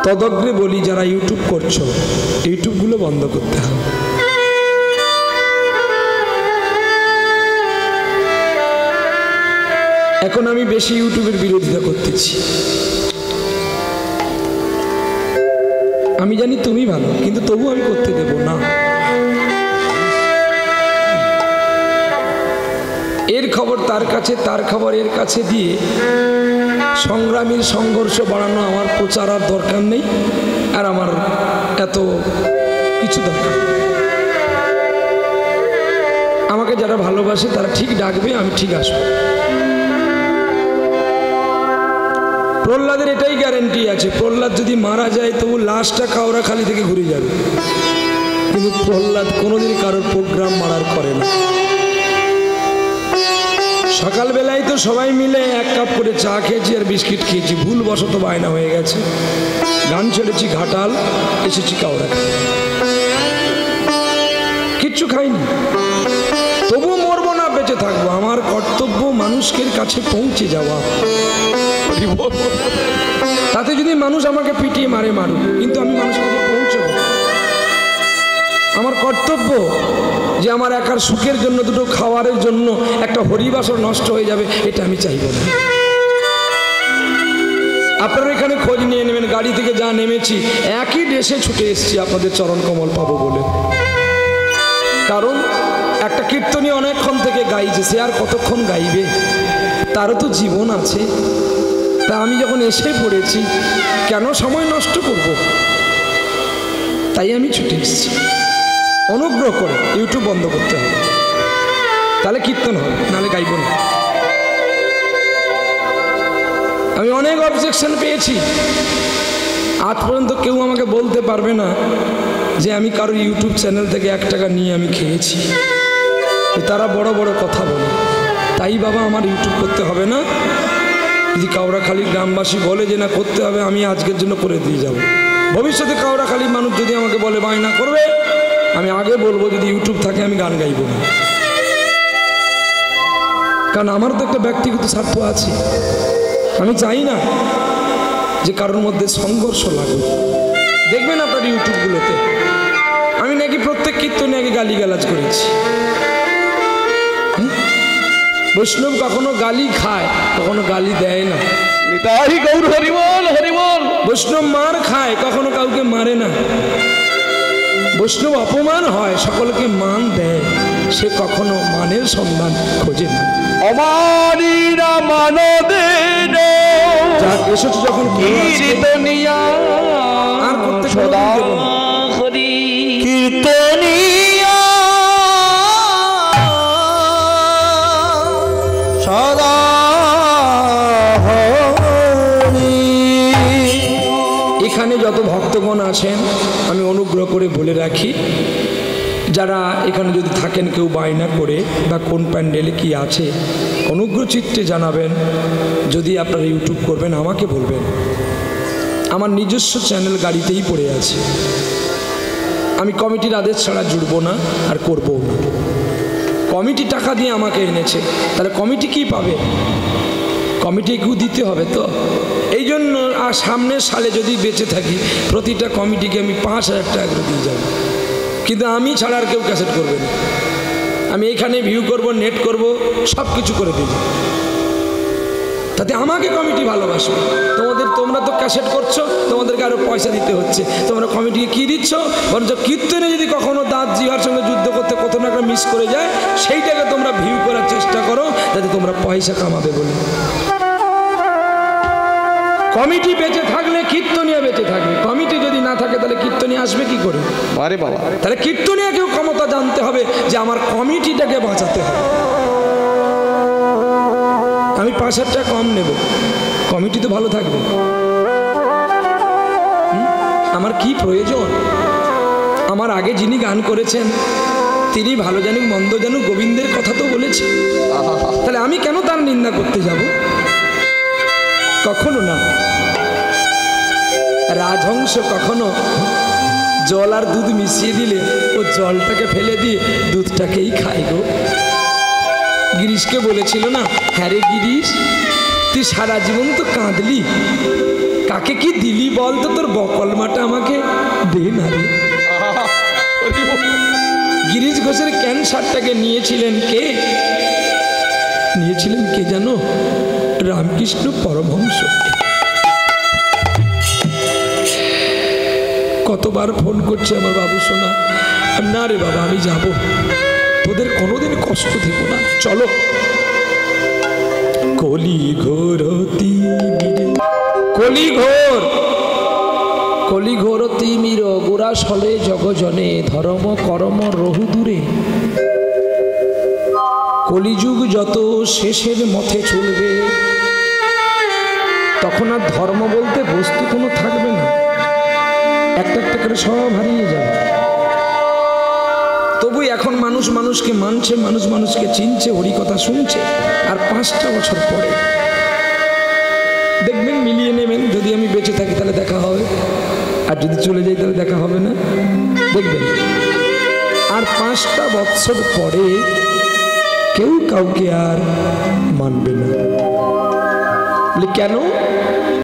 তদগ্রে বলি, যারা ইউটিউব করছো, ইউটিউবগুলো বন্ধ করতে হবে। এখন আমি বেশি ইউটিউবের বিরোধিতা করতেছি। আমি জানি তুমি ভালো, কিন্তু তবু আমি করতে দেব না। এর খবর তার কাছে, তার খবর এর কাছে দিয়ে সংগ্রামীর সংঘর্ষ বাড়ানো আমার প্রচার আর দরকার নেই, আর আমার এত কিছু দরকার। আমাকে যারা ভালোবাসে তারা ঠিক ডাকবে, আমি ঠিক আসবো। প্রহ্লাদের এটাই গ্যারেন্টি আছে, প্রহ্লাদ যদি মারা যায় তবু লাশটা কাউরাখালী থেকে ঘুরে যাবে, কিন্তু প্রহ্লাদ কোনোদিন কারোর প্রোগ্রাম মারার করে না। সকালবেলায় তো সবাই মিলে এক কাপ করে চা খেয়েছি আর বিস্কিট খেয়েছি, ভুলবশত বায়না হয়ে গেছে, গান ছেড়েছি ঘাটাল, এসেছি কাউরাখালী, কিচ্ছু খাইনি। তবু মরবো না, বেঁচে থাকবো। আমার কর্তব্য মানুষকে কাছে পৌঁছে যাওয়া। তাতে যদি মানুষ আমাকে পিটিয়ে মারে মারুক, কিন্তু আমি মানুষের কাছে পৌঁছবো। আমার কর্তব্য যে আমার একার সুখের জন্য, দুটো খাবারের জন্য একটা হরিবাসর নষ্ট হয়ে যাবে, এটা আমি চাইব না। আপনারা এখানে খোঁজ নিয়ে নেবেন, গাড়ি থেকে যা নেমেছি একই দেশে ছুটে এসেছি আপনাদের চরণ কমল পাবো বলে। কারণ একটা কীর্তনী অনেকক্ষণ থেকে গাইছে, সে আর কতক্ষণ গাইবে, তারও তো জীবন আছে। তা আমি যখন এসে পড়েছি, কেন সময় নষ্ট করব? তাই আমি ছুটে এসেছি। অনুগ্রহ করে ইউটিউব বন্ধ করতে হবে, তাহলে কীর্তন হবে, নাহলে গাইব না। আমি অনেক অবজেকশন পেয়েছি, আজ পর্যন্ত কেউ আমাকে বলতে পারবে না যে আমি কারো ইউটিউব চ্যানেল থেকে 1 টাকা নিয়ে আমি খেয়েছি। তারা বড় বড় কথা বলে, তাই বাবা আমার ইউটিউব করতে হবে না। যদি কাউরাখালী গ্রামবাসী বলে যে না করতে হবে, আমি আজকের জন্য করে দিয়ে যাব। ভবিষ্যতে কাউরাখালীর মানুষ যদি আমাকে বলে বায়না করবে, আমি আগে বলবো যদি ইউটিউব থাকে আমি গান গাইব না। কারণ আমার তো একটা ব্যক্তিগত স্বার্থ আছে। আমি চাই না যে কারোর মধ্যে সংঘর্ষ লাগুক। দেখবেন আপনার ইউটিউবগুলোতে আমি নাকি প্রত্যেক কীর্তনে আগে গালিগালাজ করেছি। বৈষ্ণব কখনো গালি খায়, কখনো গালি দেয় না। বৈষ্ণব মার খায়, কখনো কাউকে মারে না। বৈষ্ণব অপমান হয়, সকলকে মান দেয়, সে কখনো মানের সন্ধান খোঁজে না। অমানিরা মানদেন যাক এসেছে যখন কীর্তনিয়া আর করতে সদা হরি কীর্তনিয়া সদা হরি। এখানে যত ভক্তগণ আছেন আমি অনুগ্রহ করে বলে রাখি, যারা এখানে যদি থাকেন কেউ বায়না করে বা কোন প্যান্ডেলে কি আছে অনুগ্রহ চিত্তে জানাবেন। যদি আপনারা ইউটিউব করবেন আমাকে বলবেন। আমার নিজস্ব চ্যানেল গাড়িতেই পড়ে আছে, আমি কমিটির আদেশ ছাড়া জুড়ব না আর করবও না। কমিটি টাকা দিয়ে আমাকে এনেছে, তাহলে কমিটি কি পাবে? কমিটিকেও দিতে হবে তো। এই জন্য আর সামনের সালে যদি বেঁচে থাকি প্রতিটা কমিটিকে আমি 5,000 টাকা করে দিয়ে যাব। কিন্তু আমি ছাড়া আর কেউ ক্যাসেট করবে না। আমি এখানে ভিউ করব, নেট করব, সব কিছু করে দেব। তাতে আমাকে কমিটি ভালোবাসবে। তোমরা তো ক্যাসেট করছো, তোমাদেরকে আরও পয়সা দিতে হচ্ছে। তোমরা কমিটিকে কী দিচ্ছ? বরঞ্চ কীর্তনে যদি কখনো দাঁত জিহার সঙ্গে যুদ্ধ করতে কোথাও না একটা মিস করে যায়, সেইটাকে তোমরা ভিউ করার চেষ্টা করো, যাতে তোমরা পয়সা কামাবে বলে। কমিটি বেঁচে থাকলে কীর্তনিয়া বেঁচে থাকবে। কমিটি যদি না থাকে তাহলে কীর্তনিয়া আসবে কি করে? আরে বাবা, তাহলে কীর্তনিয়াকেও ক্ষমতা জানতে হবে যে আমার কমিটিটাকে বাঁচাতে হবে। আমি 5,000 টাকা কম নেব, কমিটি তো ভালো থাকবে। আমার কি প্রয়োজন? আমার আগে যিনি গান করেছেন তিনি ভালো জানুক মন্দ জানুক গোবিন্দের কথা তো বলেছে, তাহলে আমি কেন তার নিন্দা করতে যাব? কখনো না। রাজহংস কখনো জল আর দুধ মিশিয়ে দিলে ও জলটাকে ফেলে দিয়ে দুধটাকেই খায় গো। গিরিশকে বলেছিল না, হ্যাঁ রে গিরিশ, তুই সারা জীবন তো কাঁদলি, কাকে কি দিলি বল তো, তোর বকলমাটা আমাকে দে না রে। গিরিশ ঘোষের ক্যান্সারটাকে নিয়েছিলেন কে? নিয়েছিলেন কে জানো? রামকৃষ্ণ পরমহংস। কতবার ফোন করছে আমার বাবু সোনা, না রে বাবা আমি যাব, তোদের কোনোদিন কষ্ট দেব না, চলো। কলি ঘোর কলি ঘোর কলি ঘোর তিমির গোরা সলে জগজনে ধর্ম করম রহু দূরে। কলিযুগ যত শেষের মথে চলবে, তখন আর ধর্ম বলতে বস্তু কোনো থাকবে না, একটা একটা করে সব হারিয়ে যাবে। তবু এখন মানুষ মানুষকে মানছে, মানুষ মানুষকে চিনছে, হরি কথা শুনছে। আর 5টা বছর পরে দেখবেন, মিলিয়ে নেবেন, যদি আমি বেঁচে থাকি তাহলে দেখা হবে, আর যদি চলে যাই তাহলে দেখা হবে না, দেখবেন। আর 5টা বছর পরে কেউ কাউকে আর মানবে না। কেন?